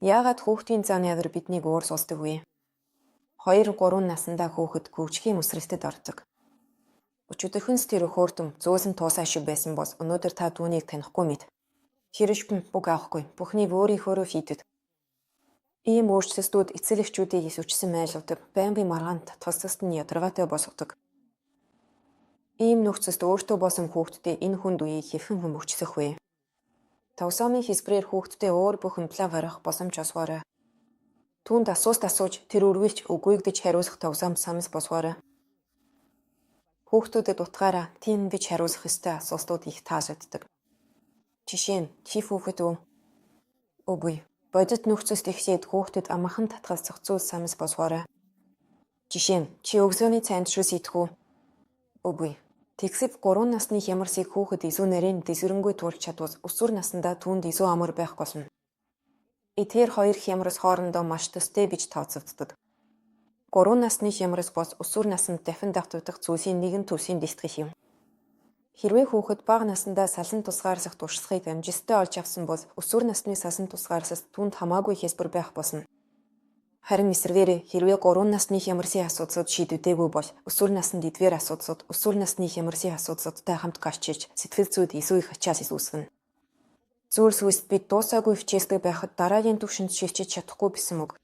Яагаад хүүхдийн зан явар биднийг уур суулдаг вэ? 2-3 наснда хүүхэд хөгжихийн өсрэлтэд ордог. Өчигдөрхөн тэр хөөртөм зөөсөн туусаа шиг байсан бол өнөөдөр та түүнийг танихгүй мэд. Хэрэгшбэн бүх авахгүй, бүхнийг өөрийнхөөрөө хийдэг. Ийм өөрчлөлтүүд эцэл эхчүүдийг исвчсэн майлгдаг, байнгын маргаанд тусцаст нь ядаргаатай босгодог. Ийм нөхцөлд өөртөө болсон хүүхдтэй энэ хүнд үеийг хэрхэн хүмүүжсэх вэ? Тавсамын хэлбэрээр хүүхдтэй өөр бүх имплант барих боломж олгоорой. Түүнд асууж тэр үргэлж үгүй гэж хариулах тавсам самс босгоорой. Хүүхдүүдэд утгаараа тийм гэж хариулах ёстой асуултууд их таашааддаг. Жишээ нь чи хүүхэд үү? Үгүй. Бодит нөхцөлд ихсээд хүүхдэд амархан татгалзах зүйл самс босгоорой. Жишээ нь чи өглөөний цайнд шүс идэх үү? Үгүй. Тэгсэв 3 насны хямарсыг хүүхэд илүү нарийн дэсвэрэнгүй туулж чадвал өсвөр наснда түүнд илүү амар байх болно. Тэр хоёр хямрас хоорондоо маш төстэй гэж тооцогддог. 3 насны хямрас бол өсвөр наснд дахин давтагдах зүйлсийн нэгэн төсийн дэвтгэх юм. Хэрвээ хүүхэд бага наснда салан тусгаарсах туршлагыг амжилттай олж авсан бол өсвөр насны салан тусгаарсаас түүнд хамаагүй хэлбэр байх болно. Харин эсвэргээр хэрвээ 3 насны хямрсын асуудлууд шийдэгдээгүй бол өсвөр наснд эдгээр асуудлууд өсвөр насны хямрсын асуудлуудтай хамт гарчиж сэтгэл зүйд илүү их ачаас үүснэ. Зүйлс үед бид дуусаагүй хичээлдэг байхад дараагийн түвшинд шилжиж чадахгүй байсан үг.